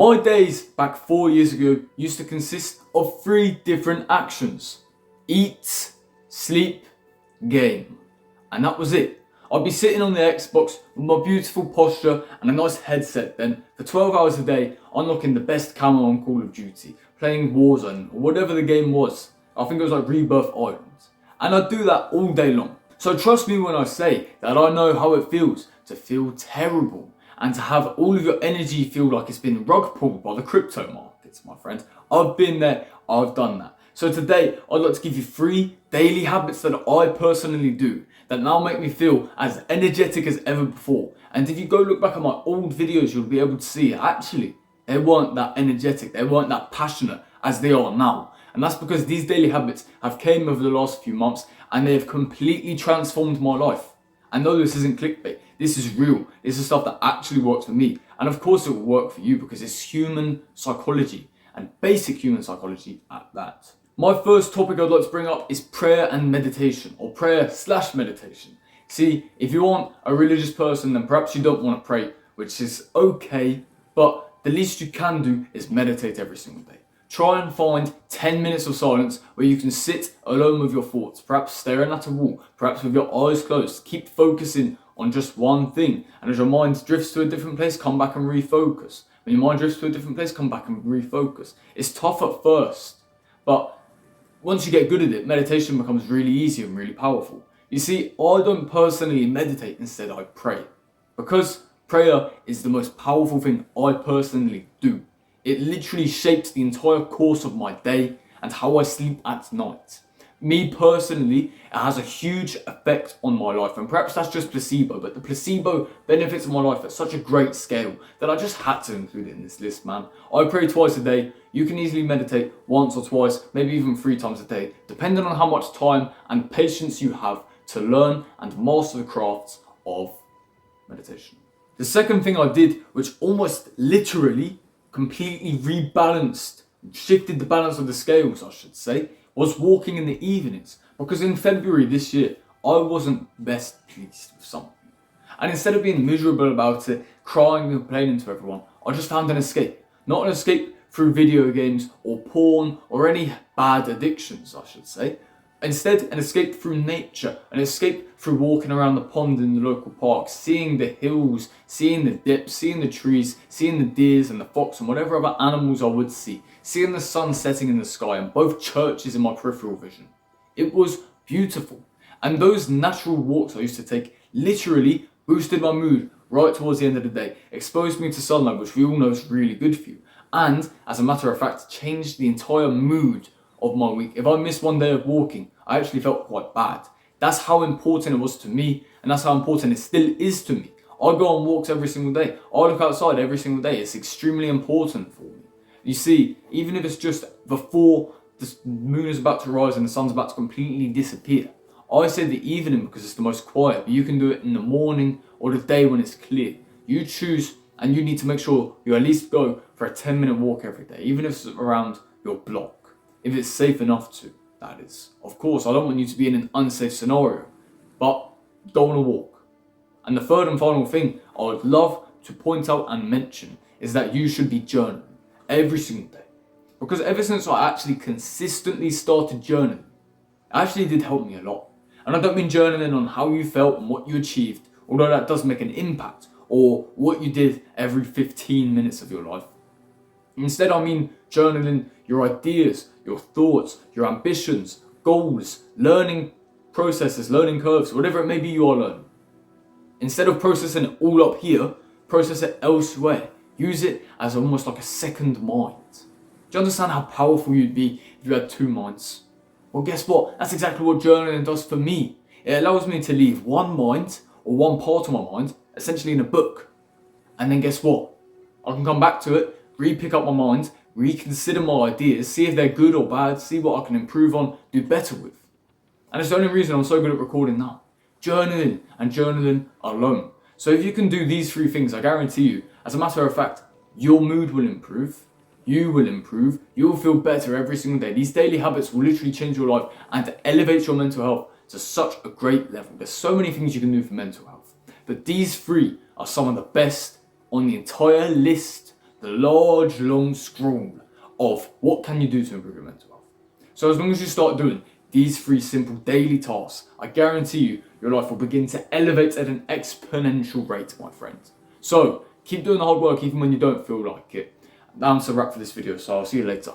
My days back 4 years ago used to consist of 3 different actions: eat, sleep, game. And that was it. I'd be sitting on the Xbox with my beautiful posture and a nice headset then for 12 hours a day, unlocking the best camo on Call of Duty, playing Warzone or whatever the game was. I think it was like Rebirth Islands. And I'd do that all day long. So trust me when I say that I know how it feels to feel terrible and to have all of your energy feel like it's been rug pulled by the crypto markets, my friend. I've been there, I've done that. So today, I'd like to give you 3 daily habits that I personally do that now make me feel as energetic as ever before. And if you go look back at my old videos, you'll be able to see actually they weren't that energetic, they weren't that passionate as they are now. And that's because these daily habits have came over the last few months and they have completely transformed my life. And no, this isn't clickbait. This is real. This is stuff that actually works for me. And of course it will work for you because it's human psychology and basic human psychology at that. My first topic I'd like to bring up is prayer and meditation, or prayer/meditation. See, if you aren't a religious person, then perhaps you don't want to pray, which is okay, but the least you can do is meditate every single day. Try and find 10 minutes of silence where you can sit alone with your thoughts, perhaps staring at a wall, perhaps with your eyes closed. Keep focusing on just one thing. And as your mind drifts to a different place, come back and refocus. When your mind drifts to a different place, come back and refocus. It's tough at first, but once you get good at it, meditation becomes really easy and really powerful. You see, I don't personally meditate, instead I pray. Because prayer is the most powerful thing I personally do. It literally shapes the entire course of my day and how I sleep at night. Me personally, it has a huge effect on my life, and perhaps that's just placebo, but the placebo benefits of my life at such a great scale that I just had to include it in this list, man. I pray twice a day. You can easily meditate once or twice, maybe even 3 times a day, depending on how much time and patience you have to learn and master the crafts of meditation. The second thing I did, which almost literally completely rebalanced, shifted the balance of the scales, I should say, was walking in the evenings. Because in February this year, I wasn't best pleased with something. And instead of being miserable about it, crying and complaining to everyone, I just found an escape. Not an escape through video games or porn or any bad addictions, I should say. Instead, an escape through nature, an escape through walking around the pond in the local park, seeing the hills, seeing the dips, seeing the trees, seeing the deers and the fox and whatever other animals I would see, seeing the sun setting in the sky and both churches in my peripheral vision. It was beautiful. And those natural walks I used to take literally boosted my mood right towards the end of the day, exposed me to sunlight, which we all know is really good for you, and as a matter of fact, changed the entire mood of my week. If I missed one day of walking, I actually felt quite bad. That's how important it was to me, and that's how important it still is to me. I go on walks every single day. I look outside every single day. It's extremely important for me. You see, even if it's just before the moon is about to rise and the sun's about to completely disappear. I say the evening because it's the most quiet, but you can do it in the morning or the day when it's clear. You choose, and you need to make sure you at least go for a 10-minute walk every day, even if it's around your block. If it's safe enough to, that is. Of course, I don't want you to be in an unsafe scenario, but go on a walk. And the third and final thing I would love to point out and mention is that you should be journaling every single day. Because ever since I actually consistently started journaling, it actually did help me a lot. And I don't mean journaling on how you felt and what you achieved, although that does make an impact, or what you did every 15 minutes of your life. Instead, I mean journaling your ideas, your thoughts, your ambitions, goals, learning processes, learning curves, whatever it may be you are learning. Instead of processing it all up here, process it elsewhere. Use it as almost like a second mind. Do you understand how powerful you'd be if you had 2 minds? Well, guess what? That's exactly what journaling does for me. It allows me to leave one mind, or one part of my mind, essentially in a book. And then guess what? I can come back to it, re-pick up my mind, reconsider my ideas, see if they're good or bad, see what I can improve on, do better with. And it's the only reason I'm so good at recording now. Journaling and journaling alone. So if you can do these 3 things, I guarantee you, as a matter of fact, your mood will improve, you will improve, you'll feel better every single day. These daily habits will literally change your life and elevate your mental health to such a great level. There's so many things you can do for mental health, but these 3 are some of the best on the entire list the large, long scroll of what can you do to improve your mental health. So as long as you start doing these 3 simple daily tasks, I guarantee you, your life will begin to elevate at an exponential rate, my friend. So keep doing the hard work even when you don't feel like it. That's a wrap for this video, so I'll see you later.